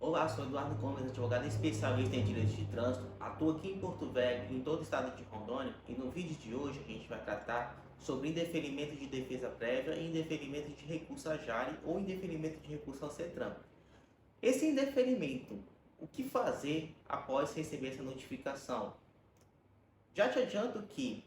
Olá, sou Eduardo Gomes, advogado especialista em direito de trânsito, atuo aqui em Porto Velho e em todo o estado de Rondônia, e no vídeo de hoje a gente vai tratar sobre indeferimento de defesa prévia e indeferimento de recurso à JARE ou indeferimento de recurso ao CETRAN. Esse indeferimento, o que fazer após receber essa notificação? Já te adianto que,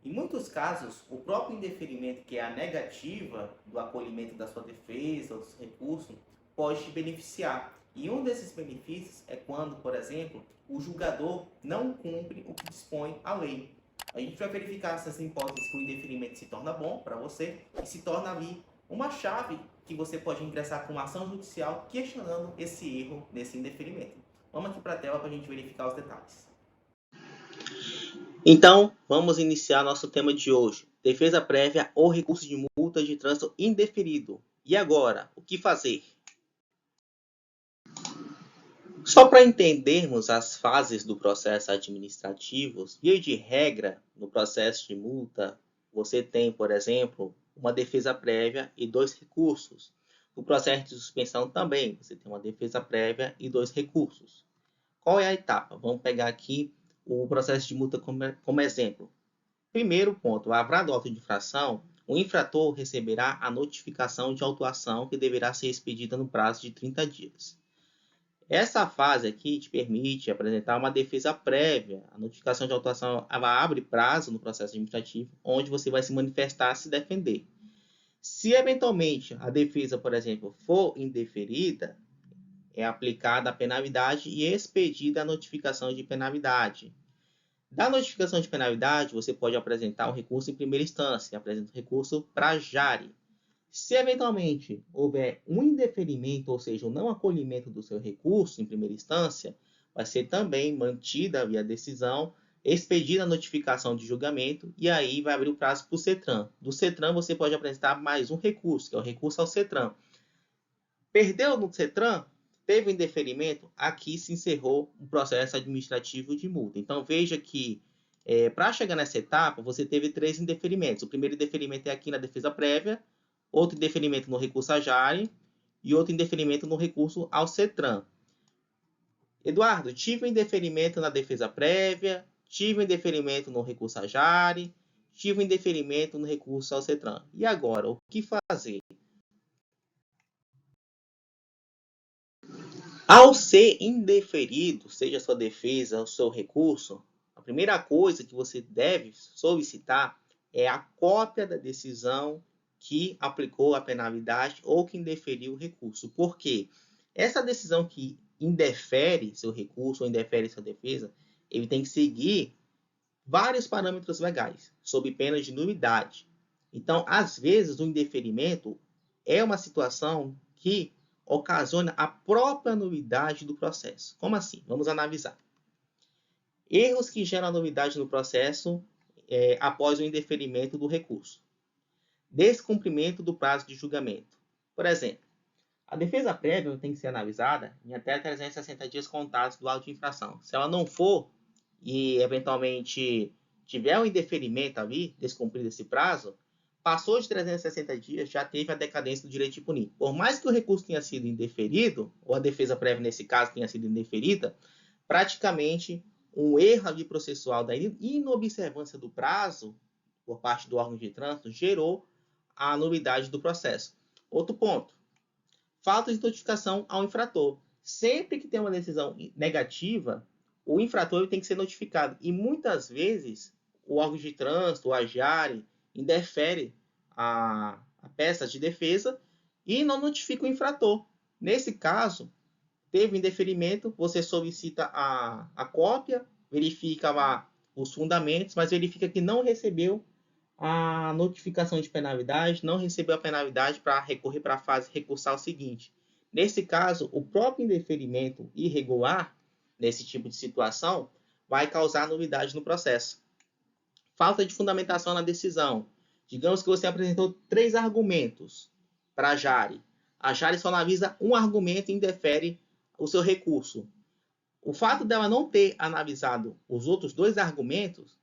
em muitos casos, o próprio indeferimento, que é a negativa do acolhimento da sua defesa ou do seu recurso, pode te beneficiar. E um desses benefícios é quando, por exemplo, o julgador não cumpre o que dispõe a lei. A gente vai verificar essas hipóteses que o indeferimento se torna bom para você e se torna ali uma chave que você pode ingressar com uma ação judicial questionando esse erro nesse indeferimento. Vamos aqui para a tela para a gente verificar os detalhes. Então, vamos iniciar nosso tema de hoje: defesa prévia ou recurso de multa de trânsito indeferido. E agora, o que fazer? Só para entendermos as fases do processo administrativo, via de regra, no processo de multa, você tem, por exemplo, uma defesa prévia e 2 recursos. No processo de suspensão também, você tem uma defesa prévia e 2 recursos. Qual é a etapa? Vamos pegar aqui o processo de multa como exemplo. Primeiro ponto, lavrado auto de infração, o infrator receberá a notificação de autuação que deverá ser expedida no prazo de 30 dias. Essa fase aqui te permite apresentar uma defesa prévia. A notificação de autuação ela abre prazo no processo administrativo, onde você vai se manifestar, se defender. Se eventualmente a defesa, por exemplo, for indeferida, é aplicada a penalidade e expedida a notificação de penalidade. Da notificação de penalidade, você pode apresentar um recurso em primeira instância, apresenta um recurso para a JARE. Se eventualmente houver um indeferimento, ou seja, o não acolhimento do seu recurso em primeira instância, vai ser também mantida a decisão, expedida a notificação de julgamento e aí vai abrir o prazo para o CETRAN. Do CETRAN você pode apresentar mais um recurso, que é o recurso ao CETRAN. Perdeu no CETRAN? Teve indeferimento? Aqui se encerrou o processo administrativo de multa. Então veja que para chegar nessa etapa, você teve 3 indeferimentos. O primeiro indeferimento é aqui na defesa prévia, outro indeferimento no recurso à JARE e outro indeferimento no recurso ao CETRAN. Eduardo, tive um indeferimento na defesa prévia, tive um indeferimento no recurso à JARE, tive um indeferimento no recurso ao CETRAN. E agora, o que fazer? Ao ser indeferido, seja a sua defesa ou o seu recurso, a primeira coisa que você deve solicitar é a cópia da decisão que aplicou a penalidade ou que indeferiu o recurso. Por quê? Essa decisão que indefere seu recurso ou indefere sua defesa, ele tem que seguir vários parâmetros legais, sob pena de nulidade. Então, às vezes, o indeferimento é uma situação que ocasiona a própria nulidade do processo. Como assim? Vamos analisar. Erros que geram a nulidade no processo após o indeferimento do recurso. Descumprimento do prazo de julgamento. Por exemplo, a defesa prévia tem que ser analisada em até 360 dias contados do auto de infração. Se ela não for e eventualmente tiver um indeferimento ali, descumprido esse prazo, passou de 360 dias, já teve a decadência do direito de punir. Por mais que o recurso tenha sido indeferido, ou a defesa prévia nesse caso tenha sido indeferida, praticamente um erro ali processual da inobservância do prazo por parte do órgão de trânsito gerou a nulidade do processo. Outro ponto, falta de notificação ao infrator. Sempre que tem uma decisão negativa, o infrator tem que ser notificado. E muitas vezes o órgão de trânsito, a JARE, indefere a peça de defesa e não notifica o infrator. Nesse caso, teve indeferimento, você solicita a cópia, verifica lá os fundamentos, mas verifica que não recebeu a notificação de penalidade, não recebeu a penalidade para recorrer para a fase recursal seguinte. Nesse caso, o próprio indeferimento irregular, nesse tipo de situação, vai causar nulidade no processo. Falta de fundamentação na decisão. Digamos que você apresentou 3 argumentos para a JARE. A JARE só analisa um argumento e indefere o seu recurso. O fato dela não ter analisado os outros 2 argumentos,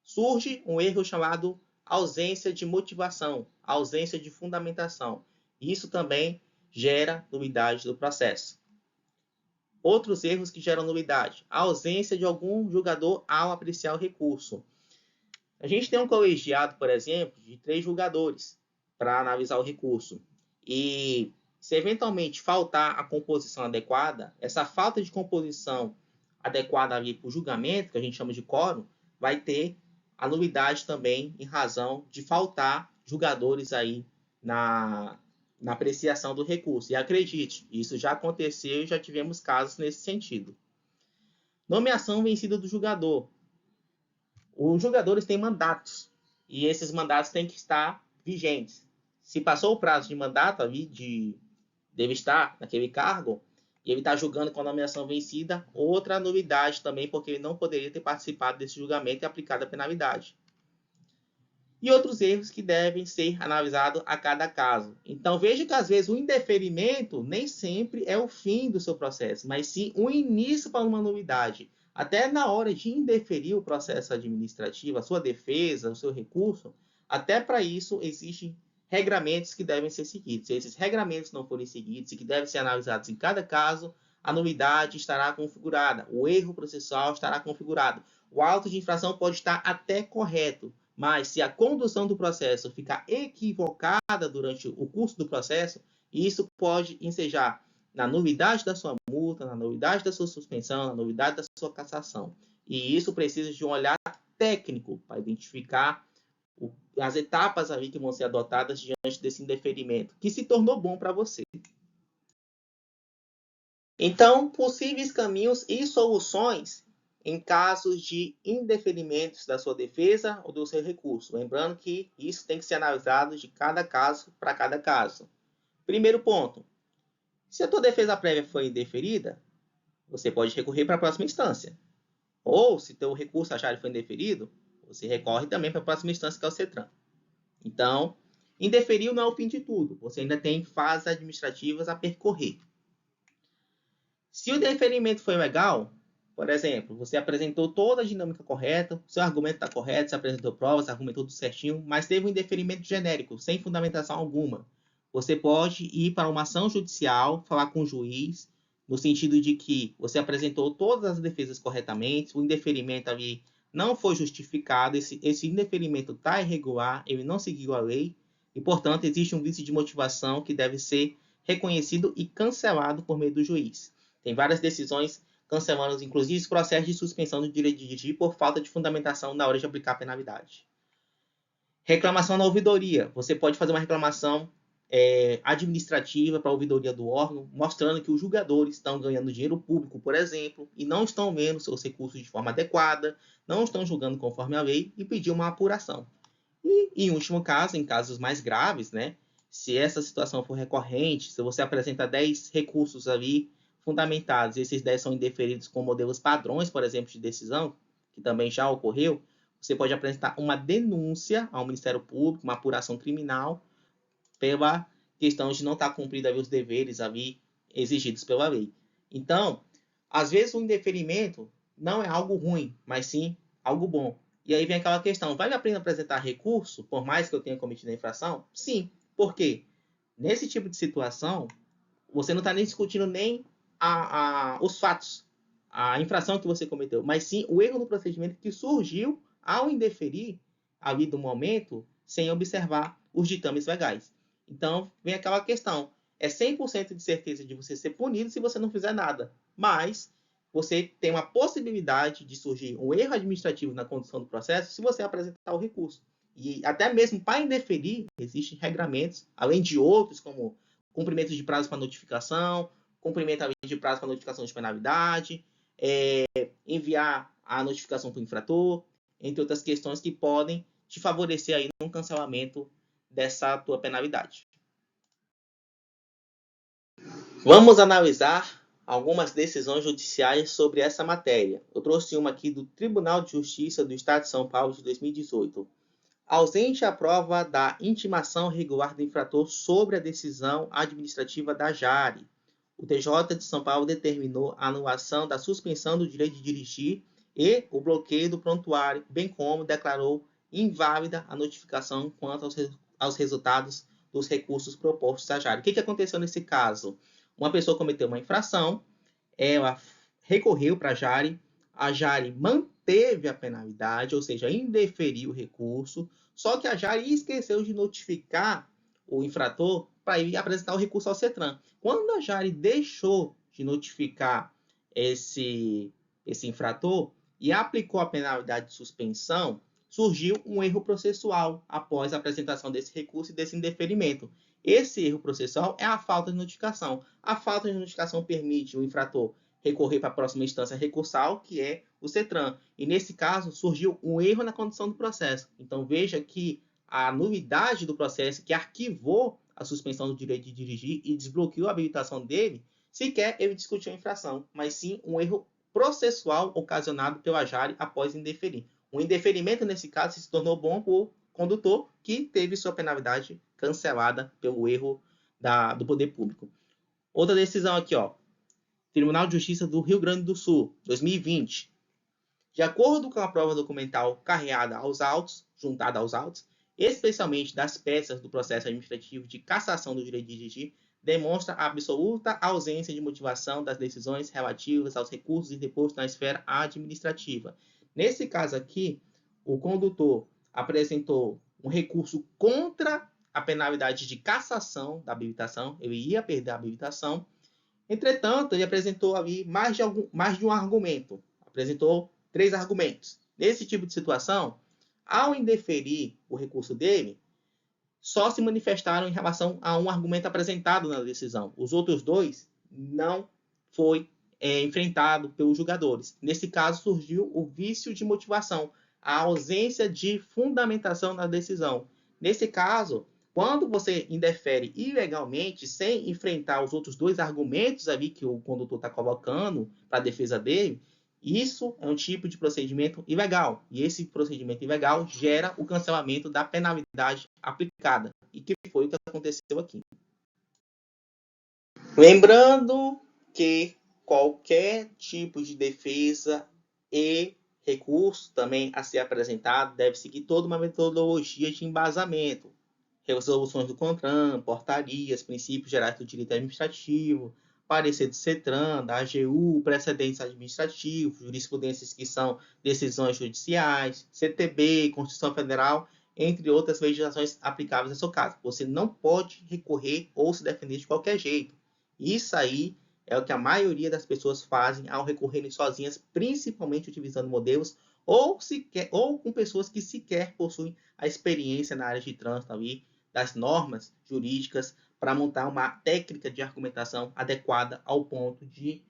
surge um erro chamado ausência de motivação, ausência de fundamentação. Isso também gera nulidade do processo. Outros erros que geram nulidade. A ausência de algum julgador ao apreciar o recurso. A gente tem um colegiado, por exemplo, de 3 julgadores para analisar o recurso. E se eventualmente faltar a composição adequada, essa falta de composição adequada ali para o julgamento, que a gente chama de quórum, vai ter a nulidade também em razão de faltar julgadores aí na apreciação do recurso. E acredite, isso já aconteceu e já tivemos casos nesse sentido. Nomeação vencida do julgador. Os julgadores têm mandatos e esses mandatos têm que estar vigentes. Se passou o prazo de mandato ali, deve estar naquele cargo, e ele está julgando com a nomeação vencida, outra nulidade também, porque ele não poderia ter participado desse julgamento e aplicado a penalidade. E outros erros que devem ser analisados a cada caso. Então, veja que às vezes o indeferimento nem sempre é o fim do seu processo, mas sim o início para uma nulidade. Até na hora de indeferir o processo administrativo, a sua defesa, o seu recurso, até para isso existem regramentos que devem ser seguidos. Se esses regramentos não forem seguidos e que devem ser analisados em cada caso, a nulidade estará configurada, o erro processual estará configurado. O auto de infração pode estar até correto, mas se a condução do processo ficar equivocada durante o curso do processo, isso pode ensejar na nulidade da sua multa, na nulidade da sua suspensão, na nulidade da sua cassação. E isso precisa de um olhar técnico para identificar as etapas ali que vão ser adotadas diante desse indeferimento, que se tornou bom para você. Então, possíveis caminhos e soluções em casos de indeferimentos da sua defesa ou do seu recurso. Lembrando que isso tem que ser analisado de cada caso para cada caso. Primeiro ponto. Se a tua defesa prévia foi indeferida, você pode recorrer para a próxima instância. Ou, se teu recurso achar que foi indeferido, você recorre também para a próxima instância, que é o CETRAN. Então, indeferiu não é o fim de tudo. Você ainda tem fases administrativas a percorrer. Se o deferimento foi legal, por exemplo, você apresentou toda a dinâmica correta, seu argumento está correto, você apresentou provas, argumentou tudo certinho, mas teve um indeferimento genérico, sem fundamentação alguma. Você pode ir para uma ação judicial, falar com o juiz, no sentido de que você apresentou todas as defesas corretamente, o indeferimento ali não foi justificado, esse indeferimento está irregular, ele não seguiu a lei, e, portanto, existe um vício de motivação que deve ser reconhecido e cancelado por meio do juiz. Tem várias decisões cancelando, inclusive, os processos de suspensão do direito de dirigir por falta de fundamentação na hora de aplicar a penalidade. Reclamação na ouvidoria. Você pode fazer uma reclamação administrativa para a ouvidoria do órgão, mostrando que os julgadores estão ganhando dinheiro público, por exemplo, e não estão vendo seus recursos de forma adequada, não estão julgando conforme a lei e pedir uma apuração. E, em último caso, em casos mais graves, né, se essa situação for recorrente, se você apresenta 10 recursos ali fundamentados, e esses 10 são indeferidos com modelos padrões, por exemplo, de decisão, que também já ocorreu, você pode apresentar uma denúncia ao Ministério Público, uma apuração criminal, pela questão de não estar cumprindo ali os deveres ali exigidos pela lei. Então, às vezes o indeferimento não é algo ruim, mas sim algo bom. E aí vem aquela questão, vale a pena apresentar recurso, por mais que eu tenha cometido a infração? Sim. Por quê? Nesse tipo de situação, você não está nem discutindo nem os fatos, a infração que você cometeu, mas sim o erro no procedimento que surgiu ao indeferir ali do momento sem observar os ditames legais. Então, vem aquela questão, é 100% de certeza de você ser punido se você não fizer nada, mas você tem uma possibilidade de surgir um erro administrativo na condução do processo se você apresentar o recurso. E até mesmo para indeferir, existem regramentos, além de outros, como cumprimento de prazo para notificação, cumprimento de prazo para notificação de penalidade, enviar a notificação para o infrator, entre outras questões que podem te favorecer aí no cancelamento dessa tua penalidade. Vamos analisar algumas decisões judiciais sobre essa matéria. Eu trouxe uma aqui do Tribunal de Justiça do Estado de São Paulo de 2018. Ausente a prova da intimação regular do infrator sobre a decisão administrativa da JARE, o TJ de São Paulo determinou a anulação da suspensão do direito de dirigir e o bloqueio do prontuário, bem como declarou inválida a notificação quanto aos resultados dos recursos propostos à JARE. O que aconteceu nesse caso? Uma pessoa cometeu uma infração ela recorreu para a Jari manteve a penalidade, ou seja, indeferiu o recurso, só que a Jari esqueceu de notificar o infrator para ir apresentar o recurso ao CETRAN. Quando a Jari deixou de notificar esse infrator e aplicou a penalidade de suspensão, surgiu um erro processual após a apresentação desse recurso e desse indeferimento. Esse erro processual é a falta de notificação. A falta de notificação permite o infrator recorrer para a próxima instância recursal, que é o CETRAN. E nesse caso, surgiu um erro na condução do processo. Então, veja que a nulidade do processo que arquivou a suspensão do direito de dirigir e desbloqueou a habilitação dele, sequer ele discutiu a infração, mas sim um erro processual ocasionado pela Jari após indeferir. O indeferimento, nesse caso, se tornou bom para o condutor, que teve sua penalidade cancelada pelo erro do poder público. Outra decisão aqui, ó. Tribunal de Justiça do Rio Grande do Sul, 2020. De acordo com a prova documental carreada aos autos, juntada aos autos, especialmente das peças do processo administrativo de cassação do direito de dirigir, demonstra a absoluta ausência de motivação das decisões relativas aos recursos interpostos na esfera administrativa. Nesse caso aqui, o condutor apresentou um recurso contra a penalidade de cassação da habilitação, ele ia perder a habilitação. Entretanto, ele apresentou ali mais de um argumento, apresentou 3 argumentos. Nesse tipo de situação, ao indeferir o recurso dele, só se manifestaram em relação a um argumento apresentado na decisão. Os outros 2 não foi enfrentado pelos julgadores. Nesse caso, surgiu o vício de motivação, a ausência de fundamentação na decisão. Nesse caso, quando você indefere ilegalmente, sem enfrentar os outros 2 argumentos ali que o condutor está colocando para a defesa dele, isso é um tipo de procedimento ilegal. E esse procedimento ilegal gera o cancelamento da penalidade aplicada. E que foi o que aconteceu aqui. Lembrando que qualquer tipo de defesa e recurso também a ser apresentado deve seguir toda uma metodologia de embasamento. Resoluções do CONTRAN, portarias, princípios gerais do direito administrativo, parecer do CETRAN, da AGU, precedentes administrativos, jurisprudências que são decisões judiciais, CTB, Constituição Federal, entre outras legislações aplicáveis no seu caso. Você não pode recorrer ou se defender de qualquer jeito. Isso aí é o que a maioria das pessoas fazem ao recorrerem sozinhas, principalmente utilizando modelos ou com pessoas que sequer possuem a experiência na área de trânsito ali, das normas jurídicas, para montar uma técnica de argumentação adequada ao ponto de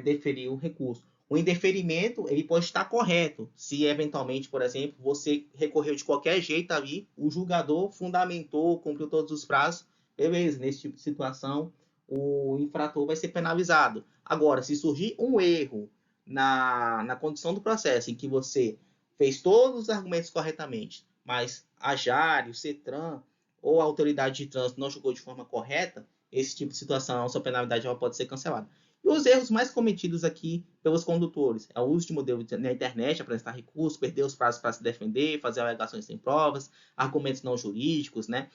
deferir o recurso. O indeferimento ele pode estar correto, se eventualmente, por exemplo, você recorreu de qualquer jeito ali, o julgador fundamentou, cumpriu todos os prazos, beleza, nesse tipo de situação, o infrator vai ser penalizado. Agora, se surgir um erro na condução do processo em que você fez todos os argumentos corretamente, mas a Jari, o CETRAN ou a autoridade de trânsito não julgou de forma correta, esse tipo de situação, a sua penalidade ela pode ser cancelada. E os erros mais cometidos aqui pelos condutores é o uso de modelo na internet, apresentar recursos, perder os prazos para se defender, fazer alegações sem provas, argumentos não jurídicos, né?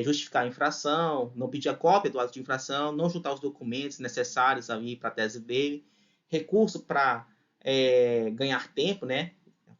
Justificar a infração, não pedir a cópia do ato de infração, não juntar os documentos necessários ali para a tese dele, recurso para ganhar tempo, né?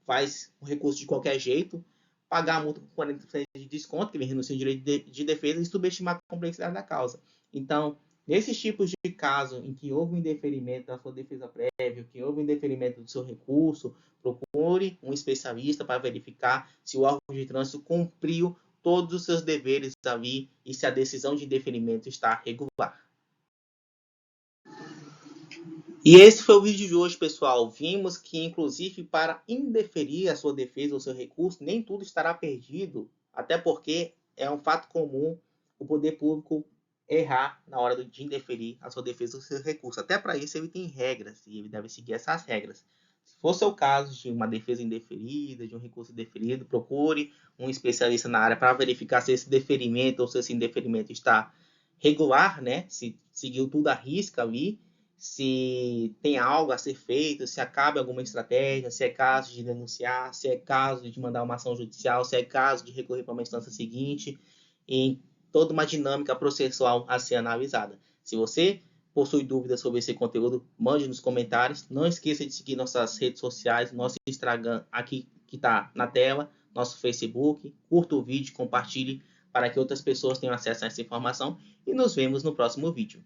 Faz o recurso de qualquer jeito, pagar a multa com 40% de desconto, que vem renuncia o direito de defesa, e subestimar a complexidade da causa. Então, nesses tipos de casos em que houve um indeferimento da sua defesa prévia, que houve um indeferimento do seu recurso, procure um especialista para verificar se o órgão de trânsito cumpriu todos os seus deveres ali e se a decisão de indeferimento está regular. E esse foi o vídeo de hoje, pessoal. Vimos que, inclusive, para indeferir a sua defesa ou seu recurso, nem tudo estará perdido, até porque é um fato comum o poder público errar na hora de indeferir a sua defesa ou seu recurso. Até para isso ele tem regras e ele deve seguir essas regras. Se for seu caso de uma defesa indeferida, de um recurso indeferido, procure um especialista na área para verificar se esse deferimento ou se esse indeferimento está regular, né? Se seguiu tudo à risca ali, se tem algo a ser feito, se acaba alguma estratégia, se é caso de denunciar, se é caso de mandar uma ação judicial, se é caso de recorrer para uma instância seguinte, em toda uma dinâmica processual a ser analisada. Se você possui dúvidas sobre esse conteúdo, mande nos comentários. Não esqueça de seguir nossas redes sociais, nosso Instagram aqui que está na tela, nosso Facebook. Curta o vídeo, compartilhe para que outras pessoas tenham acesso a essa informação e nos vemos no próximo vídeo.